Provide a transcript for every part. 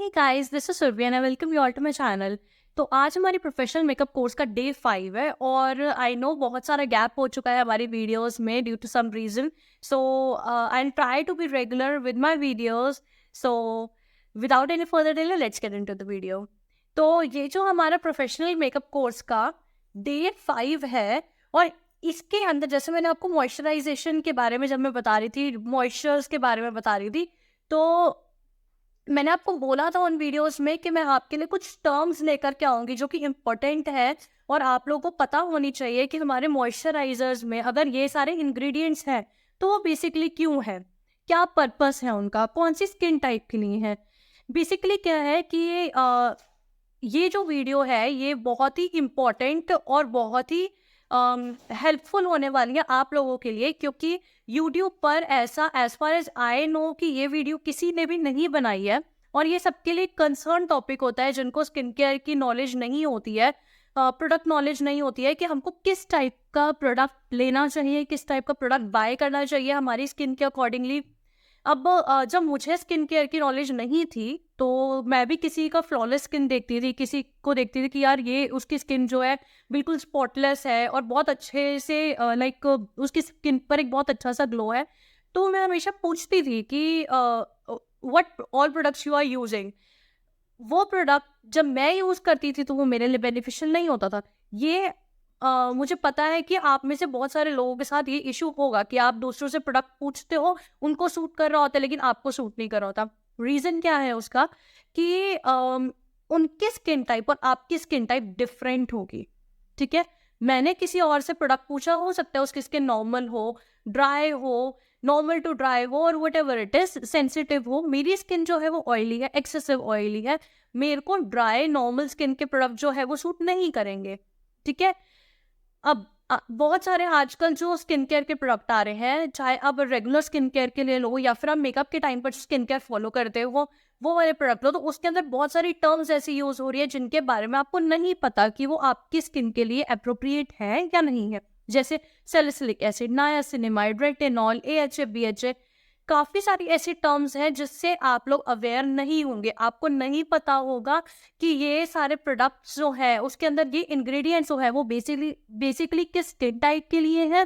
Hey guys, this is Surabhi and I welcome you all to my channel. तो आज हमारी professional makeup course का day 5 है और आई नो बहुत सारा गैप हो चुका है हमारी वीडियोस में due to some reason. So I try to be regular with my videos. So without any further delay let's get into the video. तो ये जो हमारा प्रोफेशनल मेकअप कोर्स का डे 5 है और इसके अंदर जैसे मैंने आपको मॉइस्चराइजेशन के बारे में जब मैं बता रही थी, मॉइस्चर्स के बारे में बता रही थी, तो मैंने आपको बोला था उन वीडियोस में कि मैं आपके लिए कुछ टर्म्स लेकर के आऊंगी जो कि इम्पोर्टेंट है और आप लोगों को पता होनी चाहिए कि हमारे मॉइस्चराइजर्स में अगर ये सारे इंग्रेडिएंट्स हैं तो वो बेसिकली क्यों है, क्या पर्पस है उनका, कौन सी स्किन टाइप के लिए है। बेसिकली क्या है कि ये जो वीडियो है ये बहुत ही इम्पोर्टेंट और बहुत ही हेल्पफुल होने वाली है आप लोगों के लिए, क्योंकि यूट्यूब पर ऐसा as far as I know कि ये वीडियो किसी ने भी नहीं बनाई है और ये सबके लिए कंसर्न टॉपिक होता है जिनको स्किन केयर की नॉलेज नहीं होती है, प्रोडक्ट नॉलेज नहीं होती है कि हमको किस टाइप का प्रोडक्ट लेना चाहिए, किस टाइप का प्रोडक्ट बाय करना चाहिए हमारी स्किन के अकॉर्डिंगली। अब जब मुझे स्किन केयर की नॉलेज नहीं थी तो मैं भी किसी का फ्लॉलेस स्किन देखती थी, किसी को देखती थी कि यार ये उसकी स्किन जो है बिल्कुल स्पॉटलेस है और बहुत अच्छे से लाइक उसकी स्किन पर एक बहुत अच्छा सा ग्लो है। तो मैं हमेशा पूछती थी कि what all products you are using. वो प्रोडक्ट जब मैं यूज करती थी तो वो मेरे लिए बेनिफिशियल नहीं होता था। ये मुझे पता है कि आप में से बहुत सारे लोगों के साथ ये इशू होगा कि आप दूसरों से प्रोडक्ट पूछते हो, उनको सूट कर रहा होता है लेकिन आपको सूट नहीं कर रहा होता। रीजन क्या है उसका कि उनकी स्किन टाइप और आपकी स्किन टाइप डिफरेंट होगी। ठीक है, मैंने किसी और से प्रोडक्ट पूछा, हो सकता है उसकी स्किन नॉर्मल हो, ड्राई हो, नॉर्मल टू ड्राई हो और what ever it is, sensitive हो। मेरी स्किन जो है वो ऑयली है, एक्सेसिव ऑयली है, मेरे को ड्राई नॉर्मल स्किन के प्रोडक्ट जो है वो सूट नहीं करेंगे। ठीक है, अब बहुत सारे आजकल जो स्किन केयर के प्रोडक्ट आ रहे हैं, चाहे आप रेगुलर स्किन केयर के लिए लो या फिर आप मेकअप के टाइम पर स्किन केयर फॉलो करते हो वो वाले प्रोडक्ट लो, तो उसके अंदर बहुत सारी टर्म्स ऐसी यूज हो रही है जिनके बारे में आपको नहीं पता कि वो आपकी स्किन के लिए अप्रोप्रिएट है या नहीं है। जैसे salicylic acid, niacinamide, retinol, AHA, BHA, काफी सारी ऐसी टर्म्स हैं जिससे आप लोग अवेयर नहीं होंगे। आपको नहीं पता होगा कि ये सारे प्रोडक्ट्स जो है उसके अंदर ये इंग्रेडिएंट्स जो है वो बेसिकली किस स्किन टाइप के लिए है,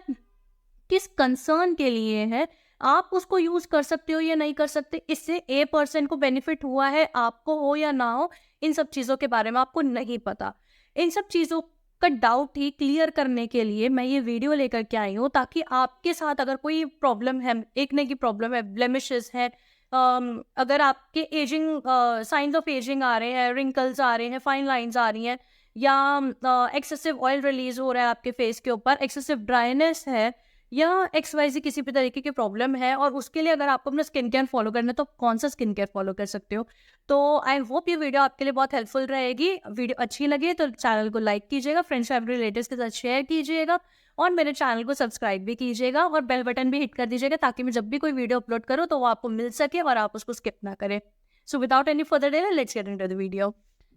किस कंसर्न के लिए है, आप उसको यूज कर सकते हो या नहीं कर सकते, इससे ए पर्सन को बेनिफिट हुआ है, आपको हो या ना हो, इन सब चीजों के बारे में आपको नहीं पता। इन सब चीजों का डाउट ही क्लियर करने के लिए मैं ये वीडियो लेकर के आई हूँ, ताकि आपके साथ अगर कोई प्रॉब्लम है, एक्ने की प्रॉब्लम है, ब्लेमिशेस है, अगर आपके एजिंग साइंस ऑफ एजिंग आ रहे हैं, रिंकल्स आ रहे हैं, फाइन लाइंस आ रही हैं, या एक्सेसिव ऑयल रिलीज हो रहा है आपके फेस के ऊपर, एक्सेसिव ड्राइनेस है, या XYZ किसी भी तरीके की प्रॉब्लम है और उसके लिए अगर आपको अपना स्किन केयर फॉलो करना है तो कौन सा स्किन केयर फॉलो कर सकते हो। तो आई होप ये वीडियो आपके लिए बहुत हेल्पफुल रहेगी। वीडियो अच्छी लगे तो चैनल को लाइक कीजिएगा, फ्रेंड्स फैमिली रिलेटिव्स के साथ शेयर कीजिएगा और मेरे चैनल को सब्सक्राइब भी कीजिएगा और बेल बटन भी हिट कर दीजिएगा ताकि मैं जब भी कोई वीडियो अपलोड करूँ तो वो आपको मिल सके और आप उसको स्किप ना करें। सो without any further delay let's get into the video.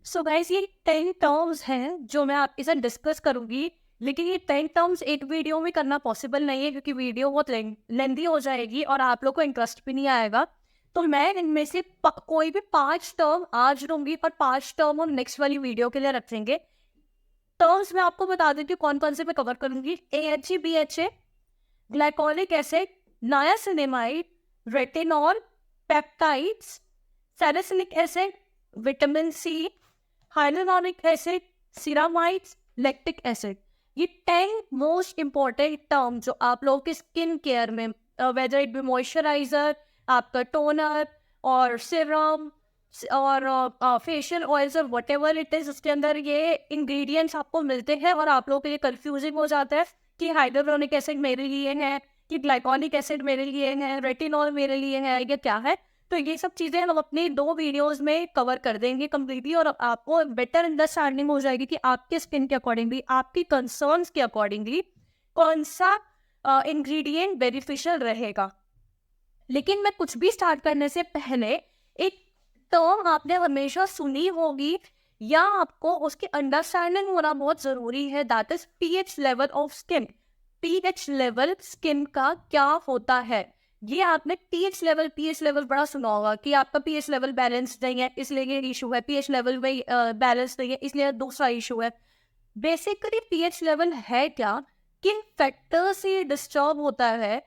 So guys, ये 10 टर्म्स हैं जो मैं आपके साथ डिस्कस करूंगी, लेकिन ये 10 टर्म्स एक वीडियो में करना पॉसिबल नहीं है क्योंकि वीडियो बहुत लेंदी हो जाएगी और आप लोग को इंटरेस्ट भी नहीं आएगा। तो मैं इनमें से कोई भी 5 टर्म आज लूंगी और 5 टर्म हम नेक्स्ट वाली वीडियो के लिए रखेंगे। टर्म्स मैं आपको बता देती हूँ कौन कौन से मैं कवर करूंगी। AHA, BHA, glycolic acid, niacinamide, retinol, peptides, salicylic acid, vitamin C, hyaluronic acid, सिरामाइड्स, lactic acid. ये 10 मोस्ट इंपॉर्टेंट टर्म जो आप लोगों के स्किन केयर में, वेदर इट बी मॉइस्चराइजर, आपका टोनर और सिरम और फेशियल ऑयल्स और वट एवर इट इज, उसके अंदर ये इंग्रेडिएंट्स आपको मिलते हैं और आप लोगों के लिए कंफ्यूजिंग हो जाता है कि हाइड्रोक्लोरिक एसिड मेरे लिए है, कि ग्लाइकोलिक एसिड मेरे लिए है, रेटिनॉल मेरे लिए है, ये क्या है। तो ये सब चीजें हम अपनी 2 वीडियोस में कवर कर देंगे कम्प्लीटली और आपको बेटर अंडरस्टैंडिंग हो जाएगी कि आपके स्किन के अकॉर्डिंगली, आपकी कंसर्न्स के अकॉर्डिंगली कौन सा इंग्रेडिएंट बेनिफिशियल रहेगा। लेकिन मैं कुछ भी स्टार्ट करने से पहले एक टर्म आपने हमेशा सुनी होगी या आपको उसकी अंडरस्टैंडिंग होना बहुत जरूरी है, that is pH level of skin. pH level skin का क्या होता है, ये आपने पीएच लेवल बड़ा सुना होगा कि आपका पीएच लेवल बैलेंस नहीं है इसलिए ये इशू है, पीएच लेवल में बैलेंस नहीं है इसलिए दूसरा इशू है। बेसिकली पीएच लेवल है क्या, किन फैक्टर से ये डिस्टर्ब होता है,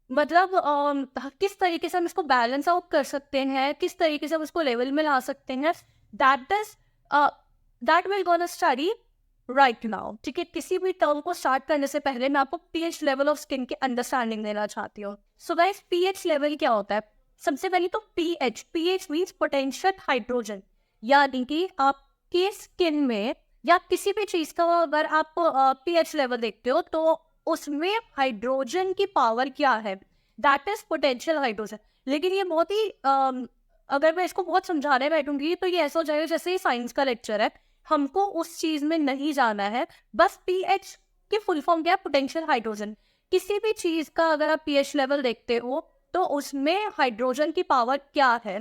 मतलब किस तरीके से हम इसको बैलेंस आउट कर सकते हैं, किस तरीके से हम इसको लेवल में ला सकते हैं, that is that will gonna study right now. ठीक है, किसी भी टर्म को स्टार्ट करने से पहले मैं आपको पीएच लेवल ऑफ स्किन की अंडरस्टैंडिंग देना चाहती हूँ। सो गाइस, पीएच लेवल क्या होता है? सबसे पहले तो पीएच मीन्स पोटेंशियल हाइड्रोजन, यानी कि आपके स्किन में या किसी भी चीज का अगर आप पीएच लेवल देखते हो तो उसमें हाइड्रोजन की पावर क्या है, दैट इज पोटेंशियल हाइड्रोजन। लेकिन ये बहुत ही अगर मैं इसको बहुत समझाने बैठूंगी तो ये ऐसा हो जाएगा जैसे ही साइंस का लेक्चर है, हमको उस चीज में नहीं जाना है। बस पीएच की फुल फॉर्म क्या है? Potential hydrogen. किसी भी चीज का अगर आप पीएच लेवल देखते हो तो उसमें हाइड्रोजन की पावर क्या है,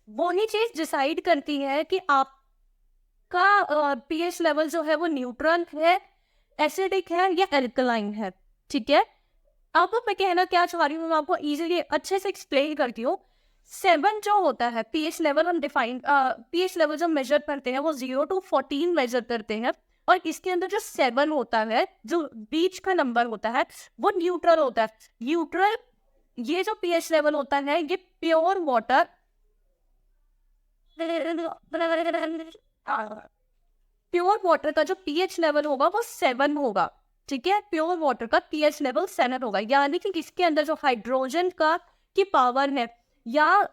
वो ही चीज डिसाइड करती है कि आपका पीएच लेवल जो है वो न्यूट्रल है, एसिडिक है या एल्कलाइन है। ठीक है, अब मैं कहना क्या चाह रही हूँ मैं आपको इजीली अच्छे से एक्सप्लेन करती हूँ। 7 जो होता है पीएच लेवल, हम डिफाइन पीएच लेवल जब मेजर करते हैं वो 0 to 14 मेजर करते हैं, और इसके अंदर जो 7 होता है, जो बीच का नंबर होता है, वो न्यूट्रल होता है। न्यूट्रल ये जो पीएच लेवल होता है ये प्योर वाटर का जो पीएच लेवल होगा वो 7 होगा। ठीक है, प्योर वाटर का पीएच लेवल 7 होगा, यानी कि इसके अंदर जो हाइड्रोजन का की पावर है या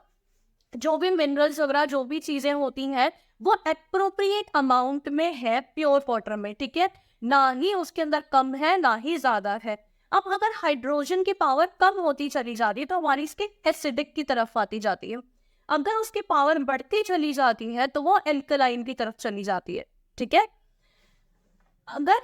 जो भी मिनरल्स वगैरह जो भी चीजें होती हैं वो एप्रोप्रिएट अमाउंट में है प्योर वाटर में। ठीक है, ना ही उसके अंदर कम है ना ही ज्यादा है। अब अगर हाइड्रोजन की पावर कम होती चली जाती है तो हमारी स्किन एसिडिक की तरफ आती जाती है, अगर उसकी पावर बढ़ती चली जाती है तो वो एल्कलाइन की तरफ चली जाती है। ठीक है, अगर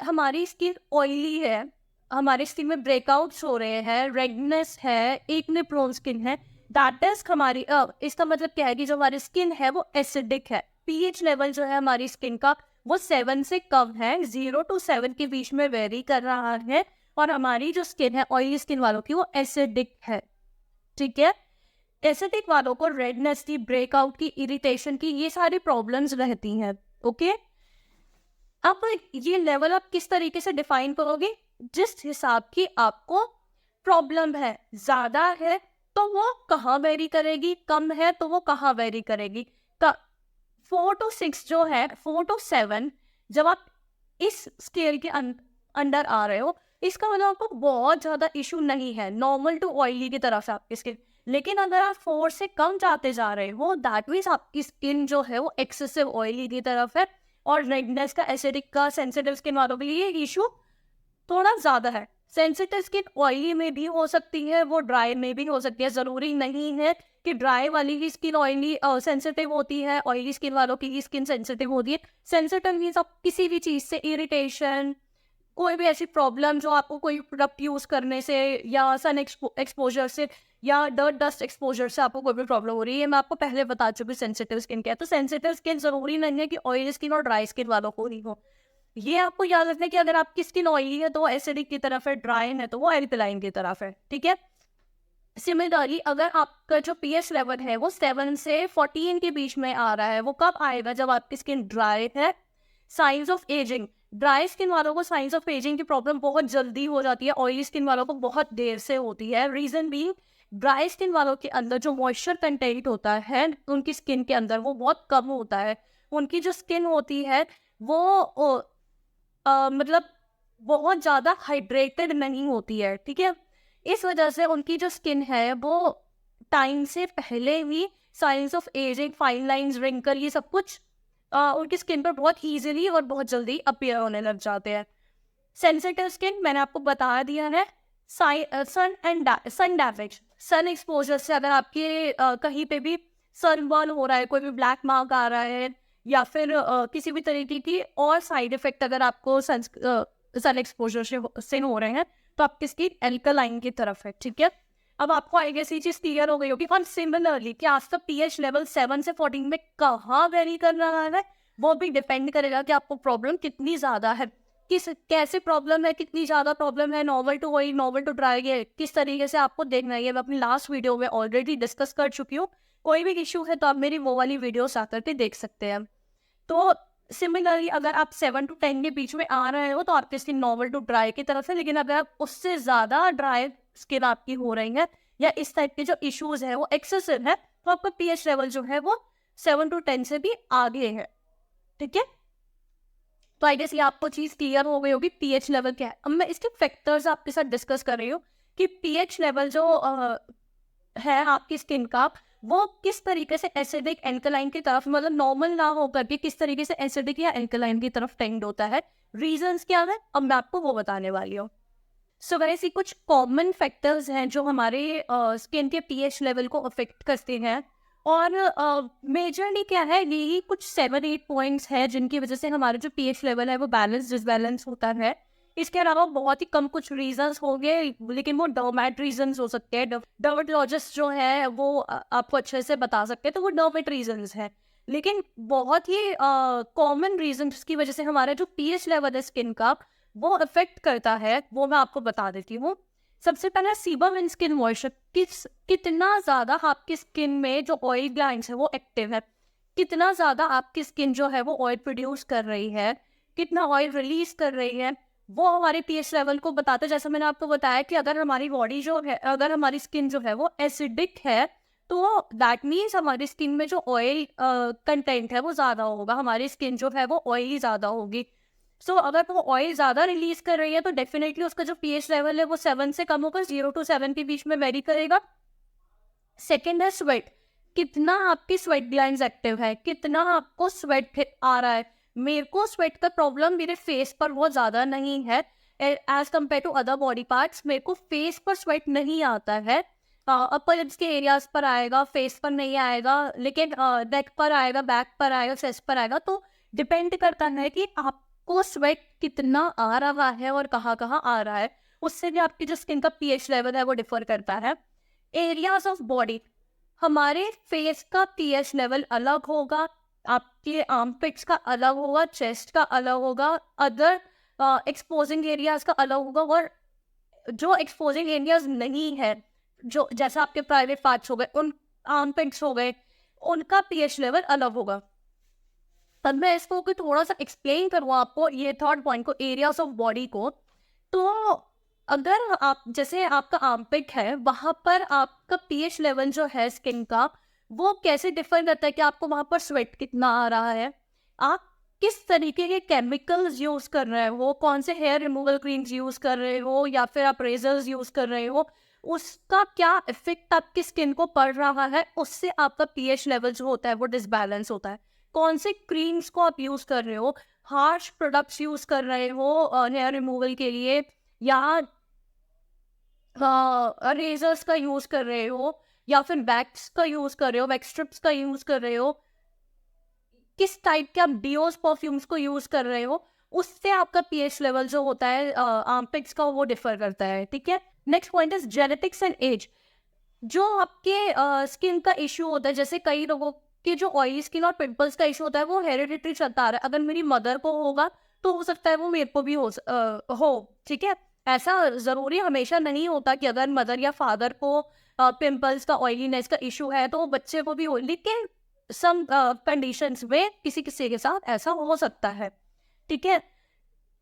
हमारी स्किन ऑयली है, हमारी स्किन में ब्रेकआउट्स हो रहे हैं, रेडनेस है, एक्ने प्रोन स्किन है, दैट इज हमारी इसका मतलब क्या है कि जो हमारी स्किन है वो एसिडिक है। पीएच लेवल जो है हमारी स्किन का वो 7 से कम है, 0 to 7 के बीच में वेरी कर रहा है, और हमारी जो स्किन है ऑयली स्किन वालों की वो एसिडिक है। ठीक है, एसिडिक वालों को रेडनेस की, ब्रेकआउट की, इरिटेशन की, ये सारी प्रॉब्लम्स रहती हैं। ओके, अब ये लेवल आप किस तरीके से डिफाइन करोगे? जिस हिसाब की आपको प्रॉब्लम है, ज्यादा है तो वो कहाँ वेरी करेगी, कम है तो वो कहाँ वेरी करेगी। 4 to 6 जो है, 4 to 7 जब आप इस स्केल के अंडर आ रहे हो, इसका मतलब आपको बहुत ज्यादा इशू नहीं है, नॉर्मल टू ऑयली की तरफ से आपकी स्किन। लेकिन अगर आप 4 से कम जाते जा रहे हो, दैट मीन्स आपकी स्किन जो है वो एक्सेसिव ऑयली की तरफ है, और रेडनेस का, एसिडिक का, सेंसिटिव स्किन वालों के लिए इशू थोड़ा ज्यादा है। सेंसिटिव स्किन ऑयली में भी हो सकती है, वो ड्राई में भी हो सकती है। जरूरी नहीं है कि ड्राई वाली की स्किन ऑयली सेंसिटिव होती है, ऑयली स्किन वालों की स्किन सेंसिटिव होती है। सेंसिटिव मीन्स आप किसी भी चीज से इरिटेशन, कोई भी ऐसी प्रॉब्लम जो आपको कोई प्रोडक्ट यूज करने से या सन एक्सपोजर से या डर्ट डस्ट एक्सपोजर से आपको कोई भी प्रॉब्लम हो रही है, मैं आपको पहले बता चुकी हूँ सेंसिटिव स्किन क्या है। तो सेंसिटिव स्किन जरूरी नहीं है कि ऑयली स्किन और ड्राई स्किन वालों को ही हो। ये आपको याद रखना है कि अगर आपकी स्किन ऑयली है तो वो एसिडिक की तरफ है, ड्राई है तो वो एल्कलाइन की तरफ है। ठीक है, सिमिलरली अगर आपका जो पीएच लेवल है वो 7 से 14 के बीच में आ रहा है, वो कब आएगा? जब आपकी स्किन ड्राई है। Science of ageing, dry skin वालों को साइंस ऑफ एजिंग की प्रॉब्लम बहुत जल्दी हो जाती है, ऑयली स्किन वालों को बहुत देर से होती है। रीजन बीइंग, ड्राई स्किन वालों के अंदर जो मॉइस्चर कंटेंट होता है उनकी स्किन के अंदर वो बहुत कम होता है। उनकी जो स्किन होती है वो मतलब बहुत ज़्यादा हाइड्रेटेड नहीं होती है। ठीक है, इस वजह से उनकी जो स्किन है वो टाइम से पहले ही science of ageing, fine lines, wrinkle, ये सब कुछ उनकी स्किन पर बहुत इजीली और बहुत जल्दी अपीयर होने लग जाते हैं। सेंसिटिव स्किन मैंने आपको बता दिया है। सन डैमेज, सन एक्सपोजर से अगर आपके कहीं पे भी सन बर्न हो रहा है, कोई भी ब्लैक मार्क आ रहा है, या फिर किसी भी तरीके की और साइड इफेक्ट अगर आपको सन एक्सपोजर से हो रहे हैं, तो आपकी स्किन एल्कलाइन की तरफ है। ठीक है, अब आपको आई गेस ये चीज क्लियर हो गई होगी। और सिमिलरली कि आज तक पीएच लेवल 7 से 14 में कहाँ वेरी कर रहा है, वो भी डिपेंड करेगा कि आपको प्रॉब्लम कितनी ज्यादा है। किस कैसे प्रॉब्लम है, कितनी ज़्यादा प्रॉब्लम है, normal to oil, normal to dry है, किस तरीके से आपको देखना है, ये मैं अपनी लास्ट वीडियो में ऑलरेडी डिस्कस कर चुकी हूँ। कोई भी इश्यू है तो आप मेरी वो वाली वीडियोस आकर के देख सकते हैं। तो सिमिलरली अगर आप 7 टू 10 के बीच में आ रहे हो तो आपकी स्किन नॉर्मल टू ड्राई की तरफ है, लेकिन अगर आप उससे ज़्यादा ड्राई स्किन आपकी हो रही है या इस टाइप के जो इश्यूज है वो एक्सेसिव है, तो आपका पीएच लेवल जो है वो 7 टू 10 से भी आगे है। ठीक है, तो आई गेस ये आपको चीज क्लियर हो गई होगी पीएच लेवल क्या है। अब मैं इसके फैक्टर्स आपके साथ डिस्कस कर रही हूँ कि पीएच लेवल जो है आपकी स्किन का, वो किस तरीके से एसिडिक एल्कलाइन की तरफ, मतलब नॉर्मल ना होकर के किस तरीके से एसिडिक या एल्कलाइन की तरफ टेंड होता है, रीजंस क्या है, अब मैं आपको वो बताने वाली हूँ। सो वैसे कुछ कॉमन फैक्टर्स हैं जो हमारे स्किन के पीएच लेवल को अफेक्ट करते हैं, और मेजरली क्या है, यही कुछ 7-8 पॉइंट्स हैं जिनकी वजह से हमारा जो पीएच लेवल है वो बैलेंस डिसबैलेंस होता है। इसके अलावा बहुत ही कम कुछ रीजंस होंगे, लेकिन वो डर्मेट रीजंस हो सकते हैं। डर्मेटोलॉजिस्ट जो है वो आपको अच्छे से बता सकते हैं, तो वो डर्मेट रीजंस है। लेकिन बहुत ही कॉमन रीजंस की वजह से हमारा जो पीएच लेवल है स्किन का वो अफेक्ट करता है, वो मैं आपको बता देती हूँ। सबसे पहला सीबम इन स्किन मॉइस्चर, कितना ज्यादा आपकी स्किन में जो ऑयल ग्लैंड्स है वो एक्टिव है, कितना ज्यादा आपकी स्किन जो है वो ऑयल प्रोड्यूस कर रही है, कितना ऑयल रिलीज कर रही है, वो हमारे पीएच लेवल को बताता है। जैसे मैंने आपको बताया कि अगर हमारी बॉडी जो है, अगर हमारी स्किन जो है वो एसिडिक है, तो दैट मीन्स हमारी स्किन में जो ऑयल कंटेंट है वो ज्यादा होगा, हमारी स्किन जो है वो ऑयली ज्यादा होगी। सो अगर वो ऑयल ज्यादा रिलीज कर रही है तो डेफिनेटली उसका जो पीएच लेवल है वो 7 से कम होकर 0 to 7 के बीच में वेरी करेगा। सेकेंड है स्वेट, कितना आपकी स्वेट ग्लैंड्स एक्टिव है, कितना आपको स्वेट आ रहा है। मेरे को स्वेट का प्रॉब्लम मेरे फेस पर बहुत ज्यादा नहीं है as compare to other body parts. मेरे को फेस पर स्वेट नहीं आता है, अपर लिप्स के एरियाज पर आएगा, फेस पर नहीं आएगा, लेकिन नेक पर आएगा, बैक पर आएगा, चेस्ट पर आएगा। तो डिपेंड करता है कि आपको स्वेट कितना आ रहा है और कहाँ कहाँ आ रहा है, उससे भी आपकी जो स्किन का पीएच लेवल है वो डिफर करता है। एरियाज ऑफ बॉडी, हमारे फेस का पीएच लेवल अलग होगा, आपके आर्मपिट्स का अलग होगा, चेस्ट का अलग होगा, अदर एक्सपोजिंग एरियाज का अलग होगा, और जो एक्सपोजिंग एरियाज नहीं है, जो जैसा आपके प्राइवेट पार्ट्स हो गए, उन आर्मपिट्स हो गए, उनका पीएच लेवल अलग होगा। तब मैं इसको थोड़ा सा एक्सप्लेन करूँ आपको, ये थर्ड पॉइंट को, एरियाज ऑफ बॉडी को। तो अगर आप, जैसे आपका आर्मपिट है, वहां पर आपका पीएच लेवल जो है स्किन का वो कैसे डिफर करता है कि आपको वहां पर स्वेट कितना आ रहा है, आप किस तरीके के केमिकल्स यूज कर रहे हो, कौन से हेयर रिमूवल क्रीम्स यूज कर रहे हो या फिर आप रेजर्स यूज कर रहे हो, उसका क्या इफेक्ट आपकी स्किन को पड़ रहा है, उससे आपका पीएच लेवल जो होता है वो डिसबैलेंस होता है। कौन से क्रीम्स को आप यूज कर रहे हो, हार्श प्रोडक्ट्स यूज कर रहे हो हेयर रिमूवल के लिए, या रेजर्स का यूज कर रहे हो, या फिर वैक्स का यूज कर रहे हो, वैक्स स्ट्रिप्स का यूज कर रहे हो, किस टाइप के आप डिओस परफ्यूम्स को यूज कर रहे हो, उससे आपका पीएच लेवल जो होता है आर्मपिट्स का वो डिफर करता है। ठीक है, next point is genetics and age. जो आपके स्किन का इश्यू होता है, जैसे कई लोगों के जो ऑयली स्किन और पिंपल्स का इशू होता है वो हेरिडिटरी चलता आ रहा है, अगर मेरी मदर को होगा तो हो सकता है वो मेरे को भी हो। ठीक है, ऐसा जरूरी हमेशा नहीं होता कि अगर मदर या फादर को पिंपल्स का, ऑयलीनेस का इशू है तो बच्चे को भी हो, लेकिन सम कंडीशंस में किसी किसी के साथ ऐसा हो सकता है। ठीक है,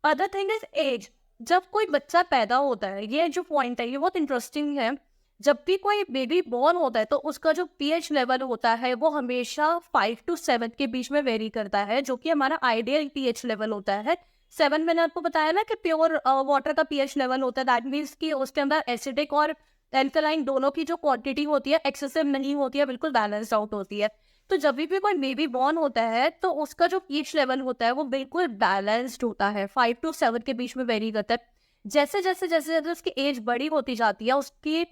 अदर थिंग इज एज। जब कोई बच्चा पैदा होता है, ये जो पॉइंट है ये बहुत इंटरेस्टिंग है, जब भी कोई बेबी बॉर्न होता है तो उसका जो पीएच लेवल होता है वो हमेशा 5 to 7 के बीच में वेरी करता है, जो कि हमारा आइडियल पीएच लेवल होता है। 7 मैंने आपको बताया ना कि प्योर वाटर का पीएच लेवल होता है, दैट मीन्स कि उसके अंदर एसिडिक और एल्कलाइन दोनों की जो क्वांटिटी होती है एक्सेसिव नहीं होती है, बिल्कुल बैलेंस्ड आउट होती है। तो जब भी कोई बेबी बॉर्न होता है तो उसका जो पीएच लेवल होता है वो बिल्कुल बैलेंस्ड होता है, 5 to 7 के बीच में वेरी करता है। जैसे जैसे जैसे जैसे उसकी एज बड़ी होती जाती है, उसकी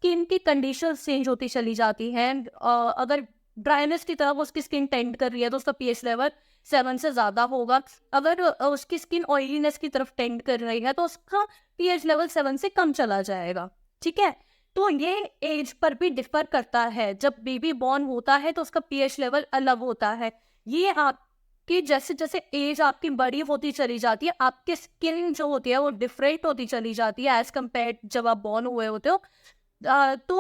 स्किन की कंडीशन चेंज होती चली जाती हैं। अगर ड्राइनेस की तरफ उसकी स्किन टेंड कर रही है तो उसका पीएच लेवल 7 से ज़्यादा होगा, अगर उसकी स्किन ऑयलीनेस की तरफ टेंड कर रही है तो उसका पीएच लेवल 7 से कम चला जाएगा। ठीक है, तो ये एज पर भी डिफर करता है, जब बेबी बॉर्न होता है तो उसका पीएच लेवल अलग होता है। ये आपके कि जैसे जैसे एज आपकी बड़ी होती चली जाती है, आपकी स्किन जो होती है वो डिफरेंट होती चली जाती है एज कम्पेयर जब आप बॉर्न हुए होते हो। तो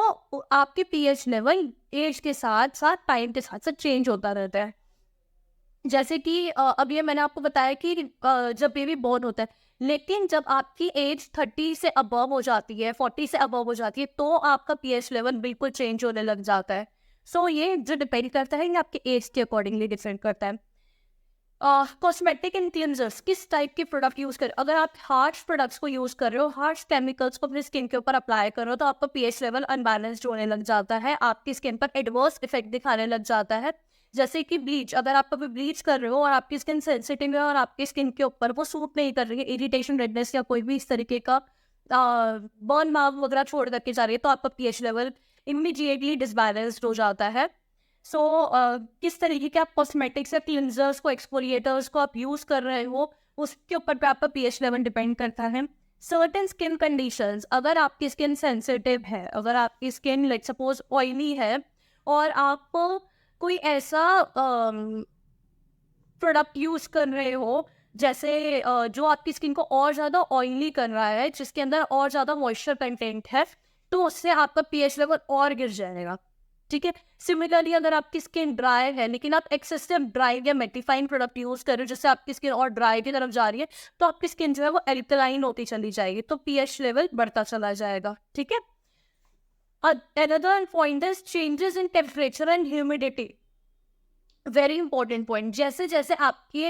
आपके पीएच लेवल एज के साथ साथ, टाइम के साथ साथ चेंज होता रहता है। जैसे कि अब ये मैंने आपको बताया कि जब बेबी बॉर्न होता है, लेकिन जब आपकी एज 30 से अबव हो जाती है, 40 से अबव हो जाती है, तो आपका पीएच लेवल बिल्कुल चेंज होने लग जाता है। सो ये जो डिपेंड करता है, ये आपके एज के अकॉर्डिंगली डिफरेंट करता है। कॉस्मेटिक एंड क्लींजर्स, किस टाइप के प्रोडक्ट यूज करें? अगर आप हार्श प्रोडक्ट्स को यूज कर रहे हो, हार्श केमिकल्स को अपनी स्किन के ऊपर अप्लाई कर रहे हो, तो आपका पीएच लेवल अनबैलेंस्ड होने लग जाता है, आपकी स्किन पर एडवर्स इफेक्ट दिखाने लग जाता है। जैसे कि ब्लीच, अगर आप कभी ब्लीच कर रहे हो और आपकी स्किन सेंसिटिव है और आपकी स्किन के ऊपर वो सूट नहीं कर रही है, इरिटेशन, रेडनेस या कोई भी इस तरीके का बर्न मार्क वगैरह छोड़ करके जा रही है, तो आपका पीएच लेवल इमीडिएटली डिसबैलेंस्ड हो जाता है। सो किस तरीके के आप कॉस्मेटिक्स या क्लिनजर्स को, एक्सफोलिएटर्स को आप यूज कर रहे हो, उसके ऊपर पे आपका पीएच लेवल डिपेंड करता है। सर्टेन स्किन कंडीशंस, अगर आपकी स्किन सेंसिटिव है, अगर आपकी स्किन लाइक सपोज ऑयली है और आप कोई ऐसा प्रोडक्ट यूज कर रहे हो जैसे जो आपकी स्किन को और ज्यादा ऑयली कर रहा है, जिसके अंदर और ज्यादा मॉइस्चर कंटेंट है, तो उससे आपका पीएच लेवल और गिर जाएगा। ठीक है। सिमिलरली अगर आपकी स्किन ड्राई है लेकिन आप एक्सेसिव ड्राई या मेटिफाइंग प्रोडक्ट यूज कर रहे हो, जिससे आपकी स्किन और ड्राई की तरफ जा रही है, तो आपकी स्किन जो है वो एल्कलाइन होती चली जाएगी, तो पीएच लेवल बढ़ता चला जाएगा। ठीक है। Another point is changes in temperature and humidity. Very important point. जैसे जैसे आपकी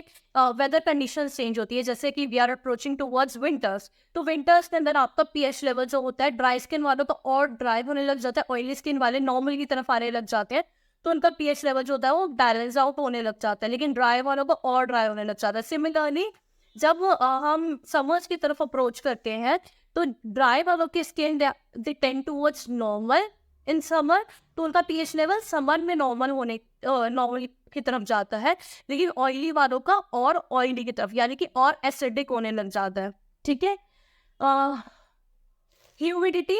वेदर कंडीशन चेंज होती है, जैसे कि we are approaching towards winters, तो विंटर्स के अंदर आपका पीएच लेवल जो होता है, ड्राई स्किन वालों का और ड्राई होने लग जाता है, ऑयली स्किन वाले नॉर्मल की तरफ आने लग जाते हैं, तो उनका पीएच लेवल जो होता है वो बैलेंस आउट होने लग जाता है, लेकिन ड्राई वालों को और ड्राई होने लग जाता है। सिमिलरली जब हम समर्स की तरफ अप्रोच करते हैं, तो ड्राई वालों की skin they tend towards normal in summer, तो उनका पीएच लेवल समर में नॉर्मल की तरफ जाता है, लेकिन ऑयली वालों का और ऑयली की तरफ, यानी कि और एसिडिक होने लग जाता है। ठीक है। ह्यूमिडिटी,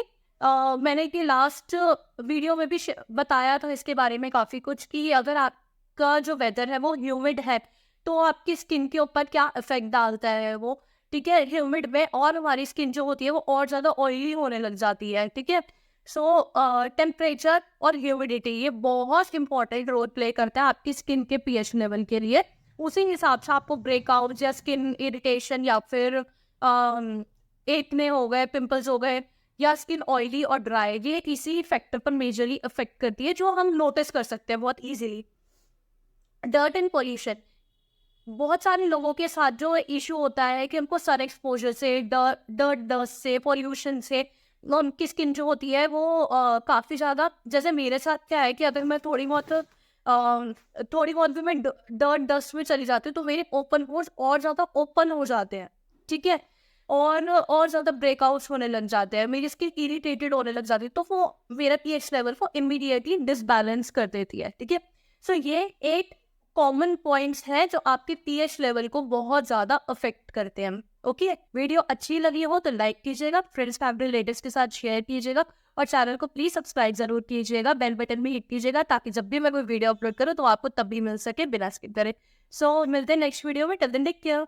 मैंने कि लास्ट वीडियो में भी बताया था इसके बारे में काफ़ी कुछ, कि अगर आपका जो वेदर है वो ह्यूमिड है, तो आपकी स्किन के ऊपर क्या इफेक्ट डालता है वो। ठीक है। ह्यूमिड में और हमारी स्किन जो होती है वो और ज़्यादा ऑयली होने लग जाती है। ठीक है। सो टेम्परेचर और ह्यूमिडिटी ये बहुत इंपॉर्टेंट रोल प्ले करता है आपकी स्किन के पीएच लेवल के लिए। उसी हिसाब से आपको ब्रेकआउट या स्किन इरिटेशन या फिर एक्ने हो गए, पिंपल्स हो गए, या स्किन ऑयली और ड्राई, ये इसी फैक्टर पर मेजरली अफेक्ट करती है, जो हम नोटिस कर सकते हैं बहुत इजीली। डर्ट एंड पोल्यूशन, बहुत सारे लोगों के साथ जो इशू होता है कि उनको सन एक्सपोजर से, डर्ट डस्ट से, पोल्यूशन से उनकी स्किन जो होती है वो काफ़ी ज़्यादा, जैसे मेरे साथ क्या है कि अगर मैं थोड़ी बहुत भी मैं डर्ट डस्ट में चली जाती हूँ, तो मेरे ओपन पोर्स और ज़्यादा ओपन हो जाते हैं। ठीक है। और ज़्यादा ब्रेकआउट्स होने लग जाते हैं, मेरी स्किन इरिटेटेड होने लग जाती है, तो वो मेरा पीएच लेवल को इमीडिएटली डिसबैलेंस कर देती है। ठीक है। सो ये 8 कॉमन पॉइंट्स हैं जो आपके पीएच लेवल को बहुत ज़्यादा अफेक्ट करते हैं। ओके। वीडियो अच्छी लगी हो तो लाइक कीजिएगा, फ्रेंड्स फैमिली रिलेटिव्स के साथ शेयर कीजिएगा, और चैनल को प्लीज सब्सक्राइब जरूर कीजिएगा, बेल बटन भी हिट कीजिएगा, ताकि जब भी मैं कोई वीडियो अपलोड करूँ तो आपको तब भी मिल सके बिना स्किप करे। सो मिलते हैं नेक्स्ट वीडियो में, टिल देन टेक केयर।